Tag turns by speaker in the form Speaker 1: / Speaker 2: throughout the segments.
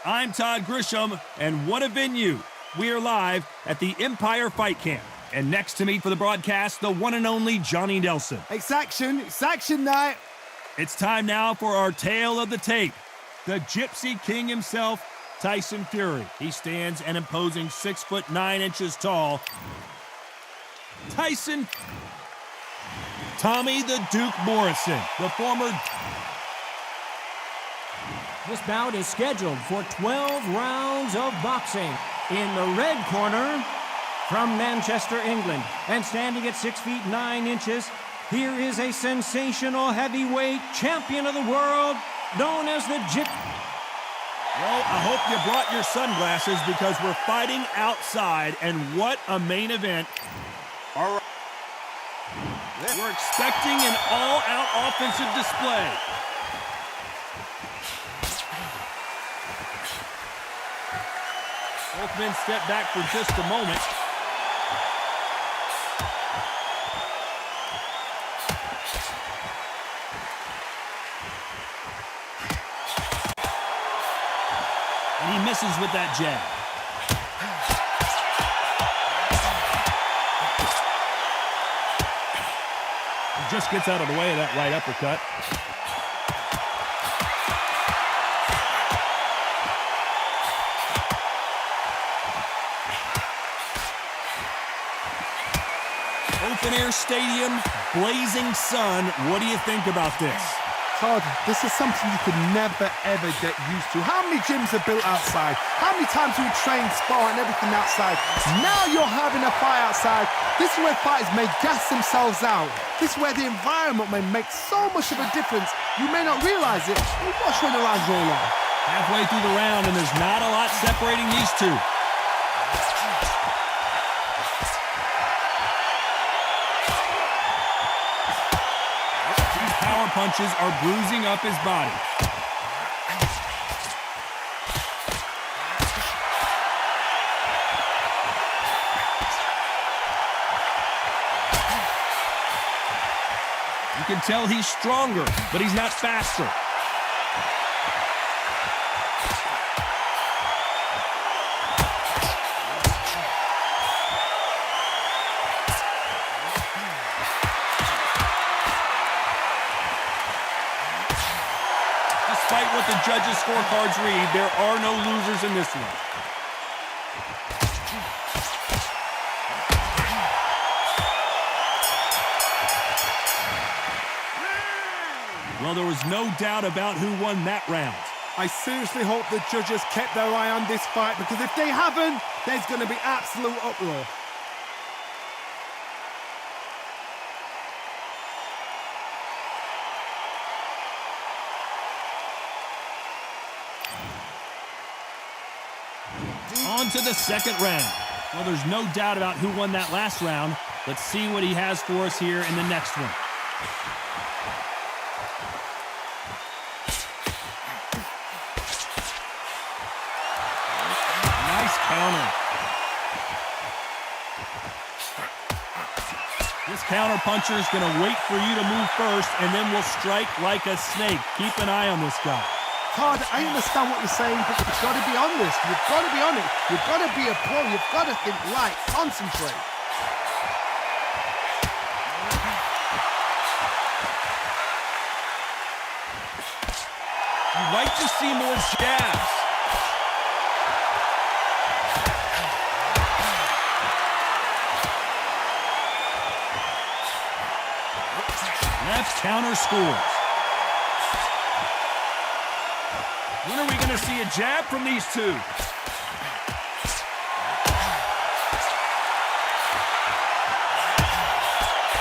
Speaker 1: I'm Todd Grisham, and what a venue. We are live at the Empire Fight Camp. And next to me for the broadcast, the one and only Johnny Nelson.
Speaker 2: It's action night.
Speaker 1: It's time now for our tale of the tape. The Gypsy King himself, Tyson Fury. He stands an imposing 6'9" tall. Tyson, Tommy the Duke Morrison, the former...
Speaker 3: This bout is scheduled for 12 rounds of boxing. In the red corner, from Manchester, England, and standing at 6'9", here is a sensational heavyweight champion of the world, known as the Gypsy.
Speaker 1: Well, I hope you brought your sunglasses because we're fighting outside, and what a main event. All right. We're expecting an all-out offensive display. Both men step back for just a moment. And he misses with that jab. He just gets out of the way of that right uppercut. Open-air stadium, blazing sun. What do you think about this?
Speaker 2: Todd, this is something you could never, ever get used to. How many gyms are built outside? How many times do we train, spar, and everything outside? Now you're having a fight outside. This is where fighters may gas themselves out. This is where the environment may make so much of a difference. You may not realize it, but watch when the rounds roll on.
Speaker 1: Halfway through the round, and there's not a lot separating these two. Punches are bruising up his body. You can tell he's stronger, but he's not faster. Despite what the judges' scorecards read, there are no losers in this one. Well, there was no doubt about who won that round.
Speaker 2: I seriously hope the judges kept their eye on this fight, because if they haven't, there's going to be absolute uproar.
Speaker 1: On to the second round. Well, there's no doubt about who won that last round. Let's see what he has for us here in the next one. Nice counter. This counter puncher is going to wait for you to move first, and then will strike like a snake. Keep an eye on this guy.
Speaker 2: Todd, I understand what you're saying, but you've got to be honest. You've got to be on it. You've got to be a pro. You've got to think light. Concentrate.
Speaker 1: You'd like to see more jabs. Left counter scores. When are we going to see a jab from these two?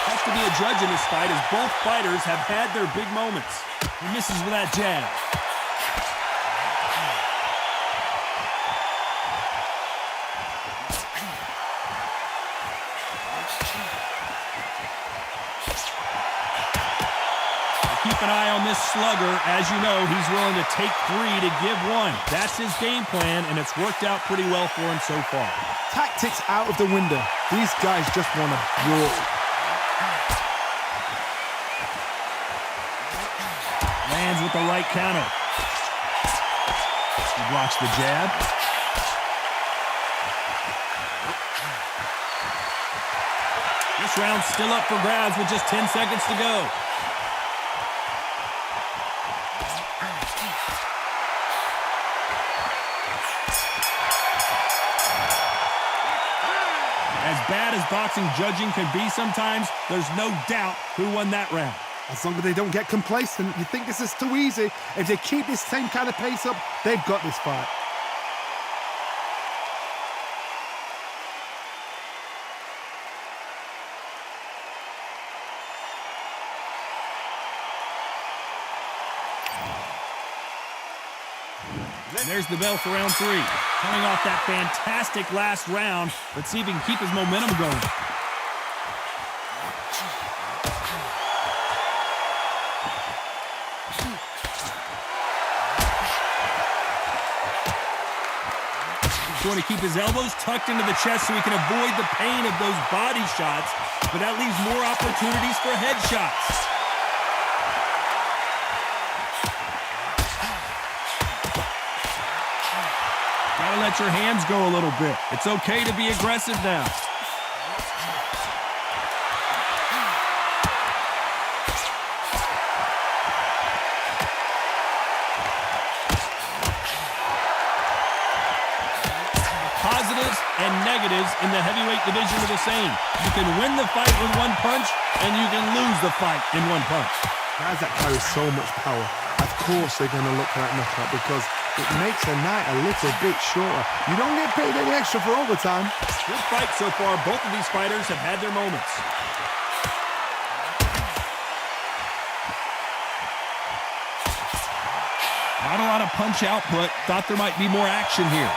Speaker 1: Has to be a judge in this fight, as both fighters have had their big moments. He misses with that jab. Keep an eye on this slugger. As you know, he's willing to take 3 to give 1. That's his game plan, and it's worked out pretty well for him so far.
Speaker 2: Tactics out of the window. These guys just want to roar.
Speaker 1: Lands with the right counter. He blocks the jab. This round's still up for grabs with just 10 seconds to go. As bad as boxing judging can be sometimes, there's no doubt who won that round.
Speaker 2: As long as they don't get complacent, you think this is too easy. If they keep this same kind of pace up, they've got this fight.
Speaker 1: There's the bell for round 3. Coming off that fantastic last round. Let's see if he can keep his momentum going. He's going to keep his elbows tucked into the chest so he can avoid the pain of those body shots, but that leaves more opportunities for headshots. Gotta let your hands go a little bit. It's okay to be aggressive now. Positives and negatives in the heavyweight division are the same. You can win the fight with one punch, and you can lose the fight in one punch.
Speaker 2: Guys that carry so much power, of course they're going to look for that knockout because it makes a night a little bit shorter. You don't get paid any extra for overtime.
Speaker 1: Good fight so far. Both of these fighters have had their moments. Not a lot of punch output. Thought there might be more action here.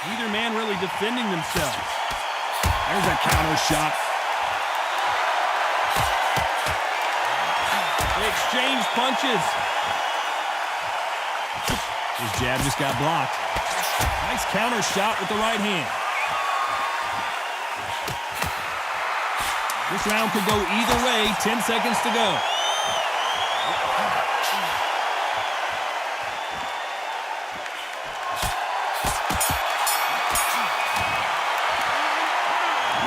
Speaker 1: Neither man really defending themselves. There's a counter shot. They exchange punches. His jab just got blocked. Nice counter shot with the right hand. This round could go either way. 10 seconds to go.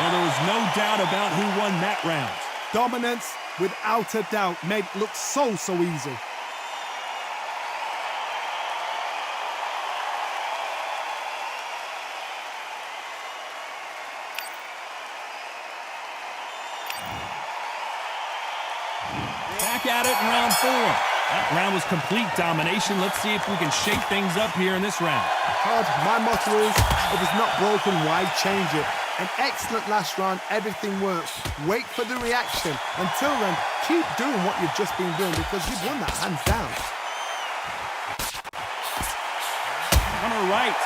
Speaker 1: Well, there was no doubt about who won that round.
Speaker 2: Dominance, without a doubt, made it look so easy.
Speaker 1: Back at it in round 4. That round was complete domination. Let's see if we can shake things up here in this round.
Speaker 2: Todd, my motto is, if it's not broken, why change it? An excellent last round, everything works. Wait for the reaction. Until then, keep doing what you've just been doing because you've won that hands down.
Speaker 1: On her right.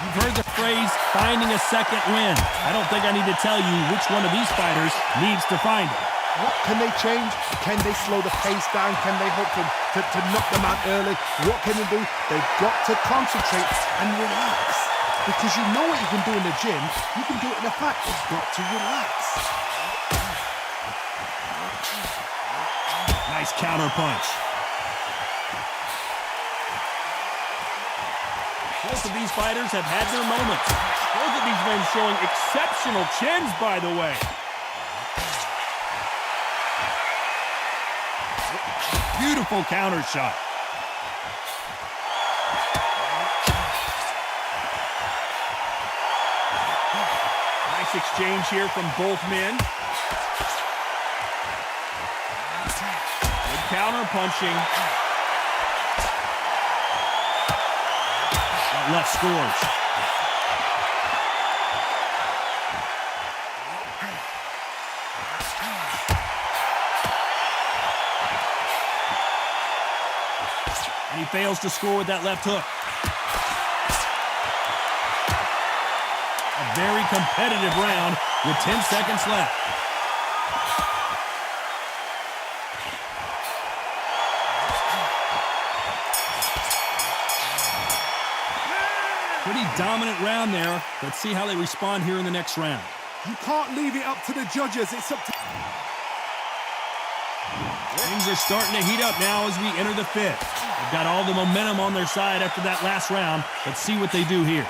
Speaker 1: You've heard the phrase, finding a second win. I don't think I need to tell you which one of these fighters needs to find it.
Speaker 2: What can they change? Can they slow the pace down? Can they hope to knock them out early? What can they do? They've got to concentrate and relax. Because you know what you can do in the gym, you can do it in a fight. You've got to relax.
Speaker 1: Nice counter punch. Both of these fighters have had their moments. Both of these men showing exceptional chins, by the way. Beautiful counter shot. Nice exchange here from both men. Good counter punching. That left scores. And he fails to score with that left hook. A very competitive round with 10 seconds left. Pretty dominant round there. Let's see how they respond here in the next round.
Speaker 2: You can't leave it up to the judges. It's up to...
Speaker 1: Things are starting to heat up now as we enter the fifth. They've got all the momentum on their side after that last round. Let's see what they do here.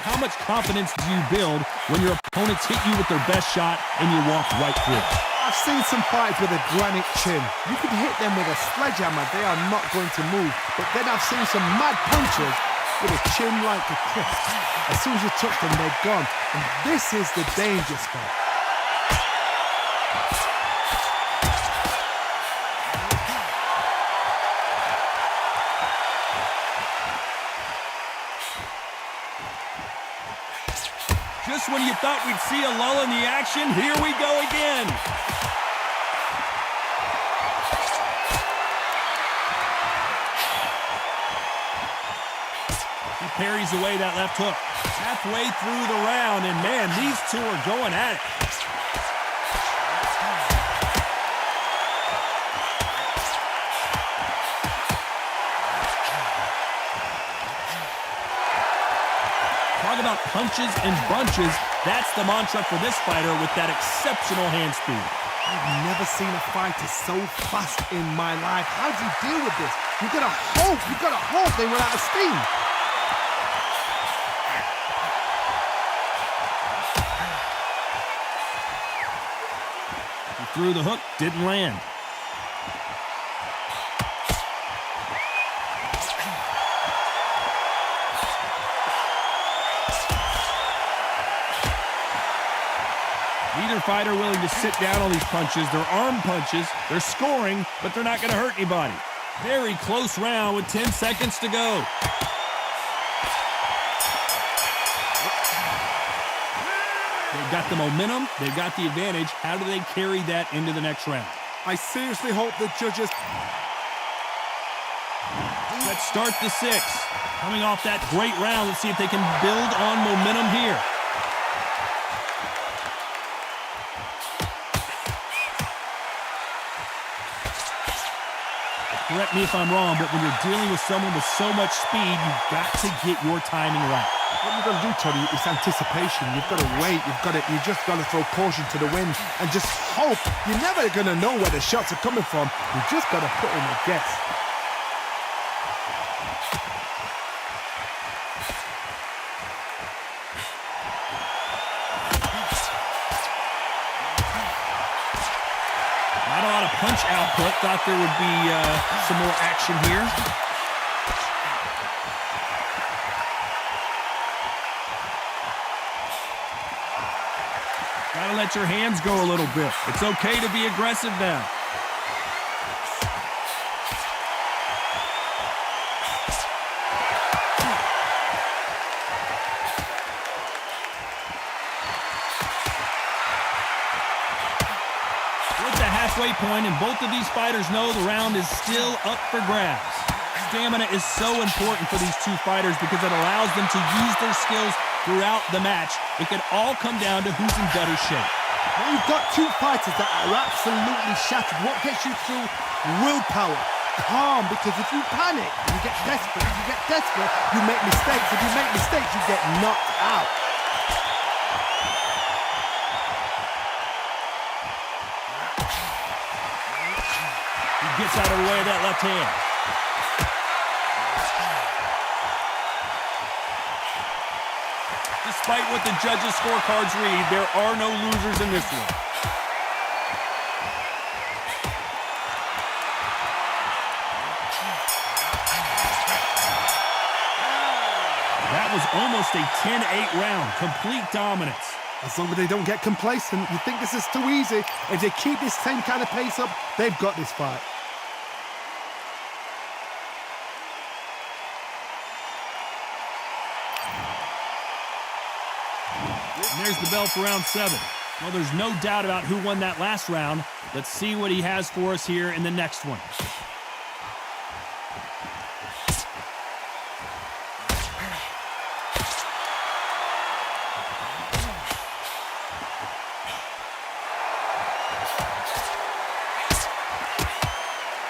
Speaker 1: How much confidence do you build when your opponents hit you with their best shot and you walk right through it?
Speaker 2: I've seen some fights with a granite chin. You can hit them with a sledgehammer. They are not going to move. But then I've seen some mad punches with a chin like a crisp. As soon as you touch them, they're gone. And this is the danger spot.
Speaker 1: Just when you thought we'd see a lull in the action, here we go again. He parries away that left hook. Halfway through the round, and man, these two are going at it. Talk about punches and bunches. That's the mantra for this fighter with that exceptional hand speed.
Speaker 2: I've never seen a fighter so fast in my life. How do you deal with this? You've got to hope they run out of steam.
Speaker 1: He threw the hook, didn't land. Neither fighter willing to sit down on these punches. They're arm punches. They're scoring, but they're not going to hurt anybody. Very close round with 10 seconds to go. They've got the momentum. They've got the advantage. How do they carry that into the next round?
Speaker 2: I seriously hope the judges...
Speaker 1: Let's start the sixth. Coming off that great round, let's see if they can build on momentum here. Correct me if I'm wrong, but when you're dealing with someone with so much speed, you've got to get your timing right.
Speaker 2: What you've got to do, Tony, is anticipation. You've got to wait. You just got to throw caution to the wind and just hope. You're never going to know where the shots are coming from. You just got to put in a guess.
Speaker 1: Not a lot of punch output. Thought there would be some more action here. Gotta let your hands go a little bit. It's okay to be aggressive now. Halfway point, and both of these fighters know the round is still up for grabs. Stamina is so important for these two fighters because it allows them to use their skills throughout the match. It can all come down to who's in better shape.
Speaker 2: Well, you've got two fighters that are absolutely shattered. What gets you through? Willpower. Calm, because if you panic, you get desperate. If you get desperate, you make mistakes. If you make mistakes, you get knocked out.
Speaker 1: Gets out of the way of that left hand. Despite what the judges' scorecards read, there are no losers in this one. That was almost a 10-8 round. Complete dominance.
Speaker 2: As long as they don't get complacent, you think this is too easy. If they keep this same kind of pace up, they've got this fight.
Speaker 1: And there's the bell for round 7. Well, there's no doubt about who won that last round. Let's see what he has for us here in the next one.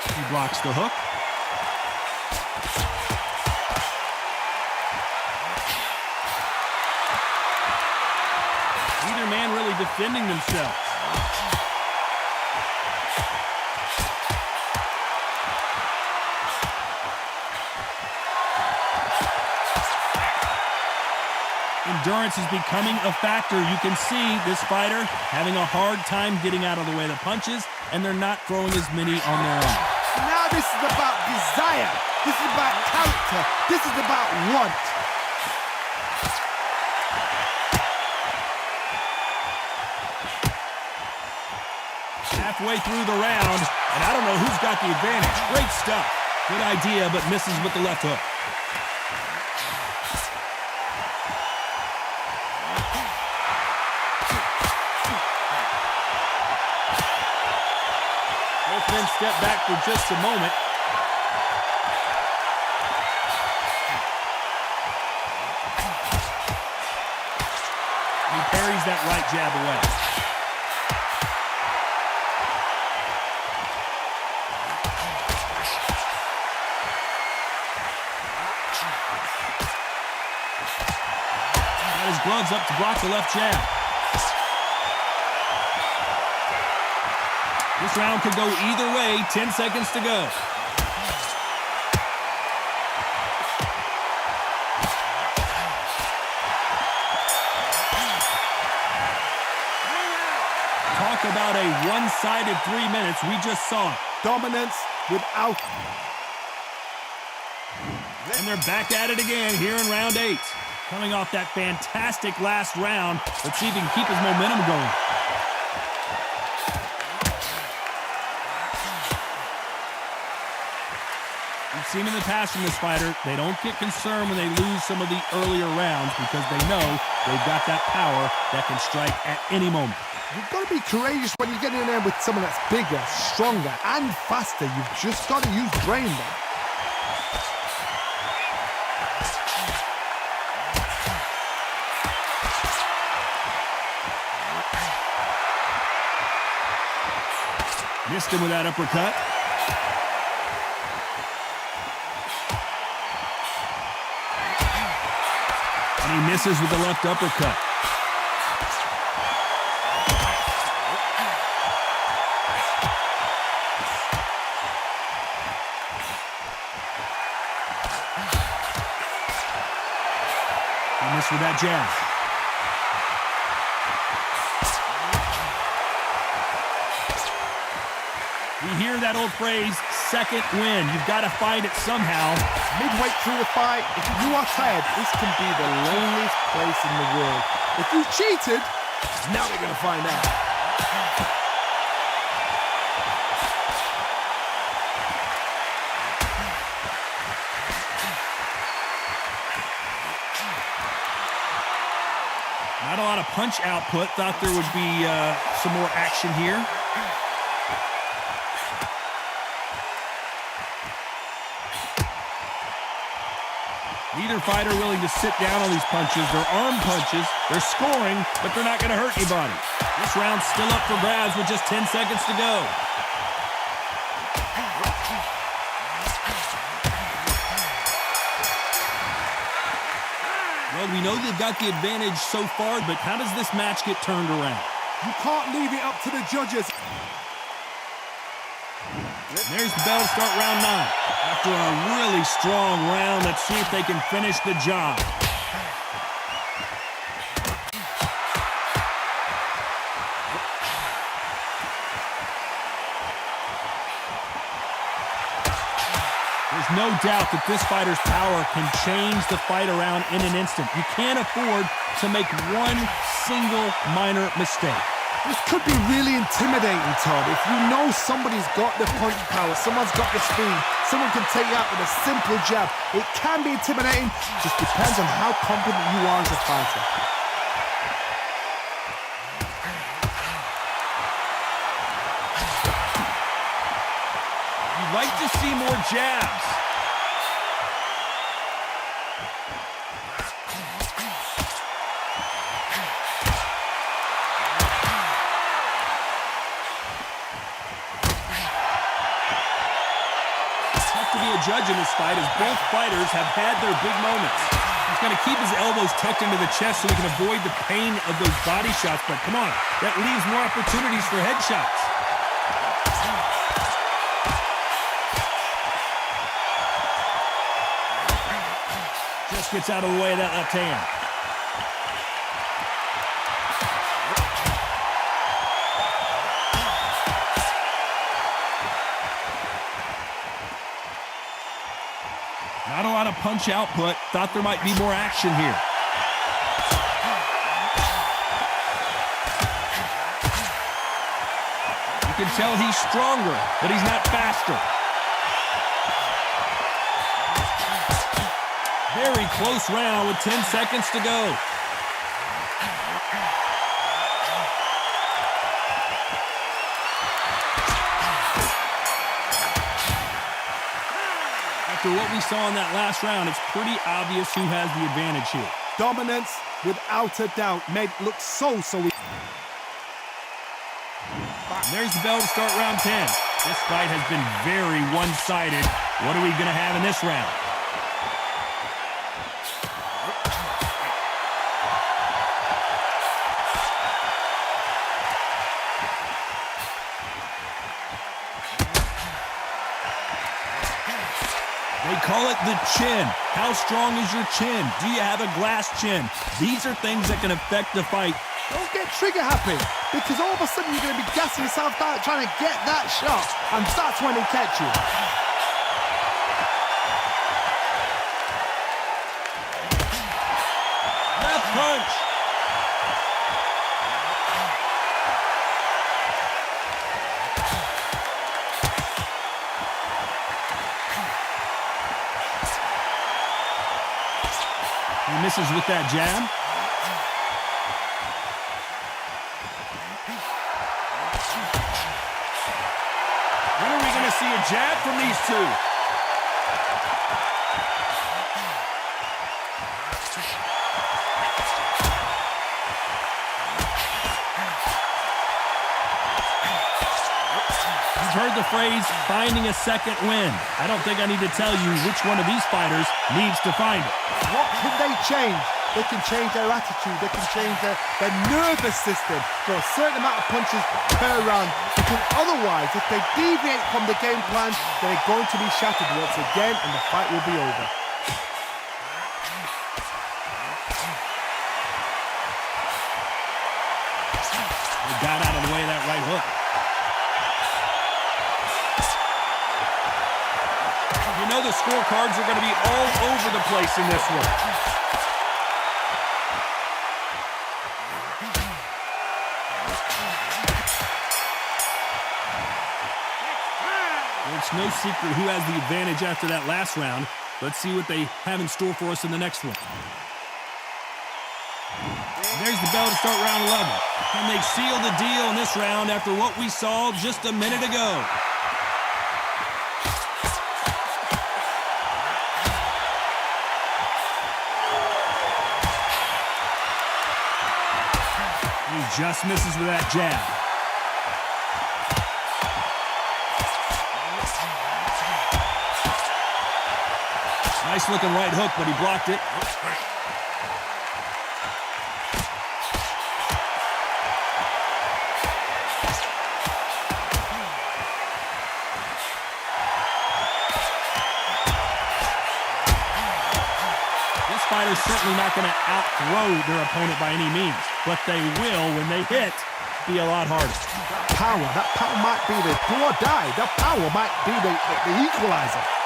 Speaker 1: He blocks the hook. Neither man really defending themselves. Endurance is becoming a factor. You can see this fighter having a hard time getting out of the way of the punches, and they're not throwing as many on their own.
Speaker 2: Now this is about desire. This is about character. This is about want.
Speaker 1: Halfway through the round, and I don't know who's got the advantage. Great stuff. Good idea, but misses with the left hook. Both men step back for just a moment. He parries that right jab away. Got his gloves up to block the left jab. This round could go either way. 10 seconds to go. Talk about a one-sided 3 minutes. We just saw it.
Speaker 2: Dominance without...
Speaker 1: And they're back at it again here in round 8. Coming off that fantastic last round. Let's see if he can keep his momentum going. We've seen in the past from this fighter, they don't get concerned when they lose some of the earlier rounds because they know they've got that power that can strike at any moment.
Speaker 2: You've got to be courageous when you get in there with someone that's bigger, stronger, and faster. You've just got to use brain there.
Speaker 1: Missed him with that uppercut. And he misses with the left uppercut. He missed with that jab. We hear that old phrase, second win. You've got to find it somehow.
Speaker 2: Midway through the fight, if you are tired, this can be the loneliest place in the world. If you cheated, now they're going to find out.
Speaker 1: Not a lot of punch output. Thought there would be some more action here. Neither fighter willing to sit down on these punches. They're arm punches. They're scoring, but they're not going to hurt anybody. This round's still up for grabs with just 10 seconds to go. Well, we know they've got the advantage so far, but how does this match get turned around?
Speaker 2: You can't leave it up to the judges.
Speaker 1: There's the bell to start round 9. After a really strong round, let's see if they can finish the job. There's no doubt that this fighter's power can change the fight around in an instant. You can't afford to make one single minor mistake.
Speaker 2: This could be really intimidating, Todd. If you know somebody's got the punch power, someone's got the speed, someone can take you out with a simple jab, it can be intimidating. Just depends on how confident you are as a fighter.
Speaker 1: You'd like to see more jabs. have to be a judge in this fight as both fighters have had their big moments. He's going to keep his elbows tucked into the chest so he can avoid the pain of those body shots, but come on, that leaves more opportunities for headshots. Just gets out of the way of that left hand. Not a lot of punch output. Thought there might be more action here. You can tell he's stronger, but he's not faster. Very close round with 10 seconds to go. After what we saw in that last round, it's pretty obvious who has the advantage here.
Speaker 2: Dominance, without a doubt, made it look so easy.
Speaker 1: There's the bell to start round 10. This fight has been very one-sided. What are we going to have in this round? They call it the chin. How strong is your chin? Do you have a glass chin? These are things that can affect the fight.
Speaker 2: Don't get trigger happy, because all of a sudden you're going to be gassing yourself out trying to get that shot, and that's when he catch you.
Speaker 1: Left punch. He misses with that jab. When are we going to see a jab from these two? You've heard the phrase, finding a second win. I don't think I need to tell you which one of these fighters needs to find it.
Speaker 2: What can they change? They can change their attitude. They can change their nervous system for a certain amount of punches per round. Because otherwise, if they deviate from the game plan, they're going to be shattered once again, and the fight will be over.
Speaker 1: They got out of the way of that right hook. You know the scorecards are going to be all over the place in this one. It's no secret who has the advantage after that last round. Let's see what they have in store for us in the next one. There's the bell to start round 11. Can they seal the deal in this round after what we saw just a minute ago? He just misses with that jab. Nice looking right hook, but he blocked it. This fighter's certainly not going to outthrow their opponent by any means, but they will, when they hit, be a lot harder.
Speaker 2: Power, that power might be the do or die. That power might be the equalizer.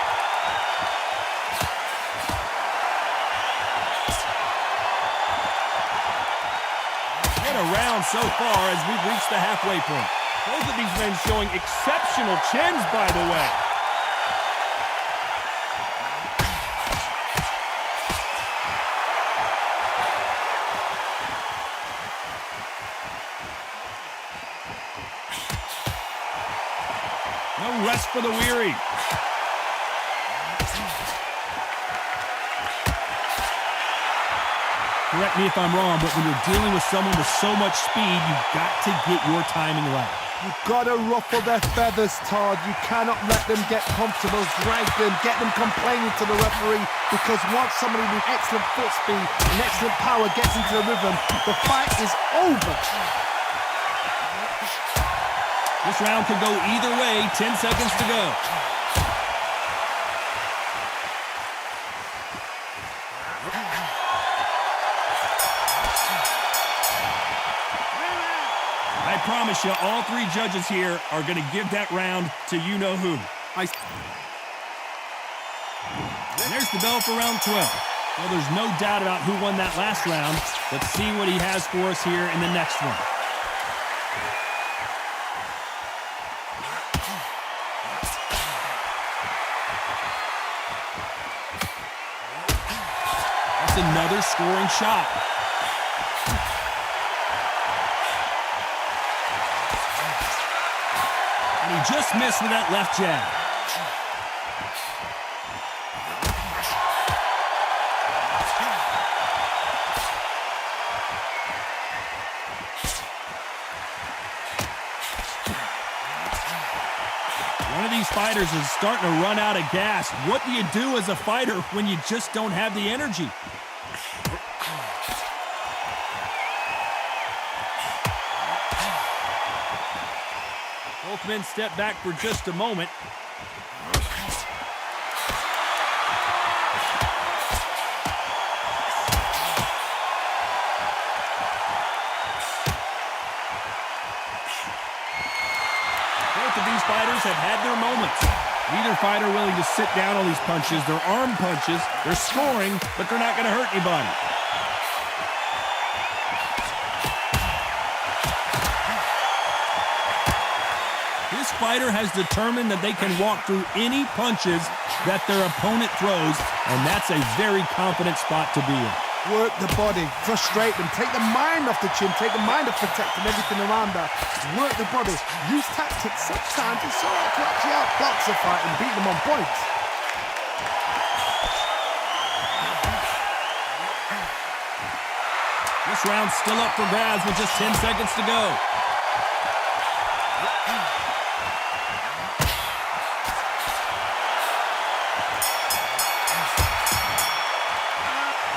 Speaker 1: Around so far as we've reached the halfway point. Both of these men showing exceptional chins, by the way. No rest for the weary. Correct me if I'm wrong, but when you're dealing with someone with so much speed, you've got to get your timing right.
Speaker 2: You've got to ruffle their feathers, Todd. You cannot let them get comfortable, drag them, get them complaining to the referee, because once somebody with excellent foot speed and excellent power gets into the rhythm, the fight is over.
Speaker 1: This round could go either way. 10 seconds to go. I promise you, all three judges here are going to give that round to you-know-who. There's the bell for round 12. Well, there's no doubt about who won that last round. Let's see what he has for us here in the next one. That's another scoring shot. And he just missed with that left jab. One of these fighters is starting to run out of gas. What do you do as a fighter when you just don't have the energy? Both men step back for just a moment. Both of these fighters have had their moments. Neither fighter willing to sit down on these punches. They're arm punches. They're scoring, but they're not going to hurt anybody. This fighter has determined that they can walk through any punches that their opponent throws, and that's a very confident spot to be in.
Speaker 2: Work the body, frustrate them, take the mind off the chin, take the mind off protecting everything around that. Work the body, use tactics sometimes. It's all right to actually outbox a fight and beat them on points.
Speaker 1: This round's still up for grabs with just 10 seconds to go.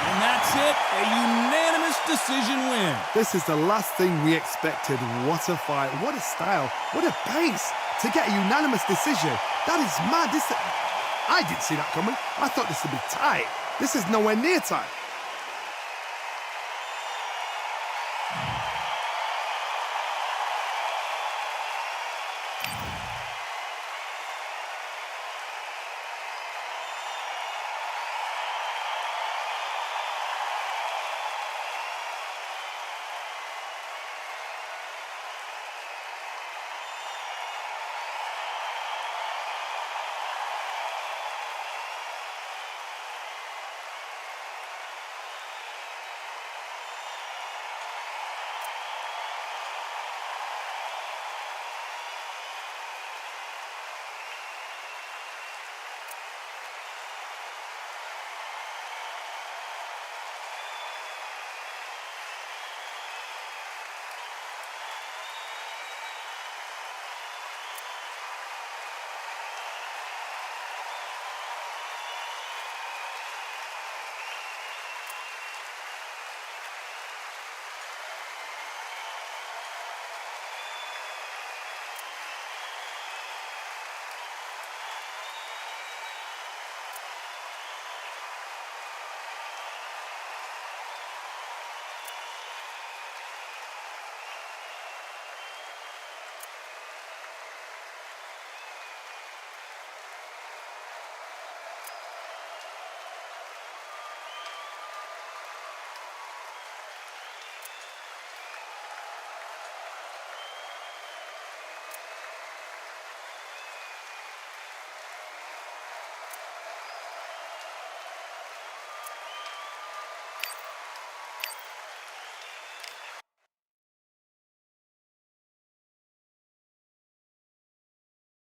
Speaker 1: And that's it, a unanimous decision win.
Speaker 2: This is the last thing we expected. What a fight, what a style, what a pace to get a unanimous decision. That is mad. I didn't see that coming. I thought this would be tight. This is nowhere near tight.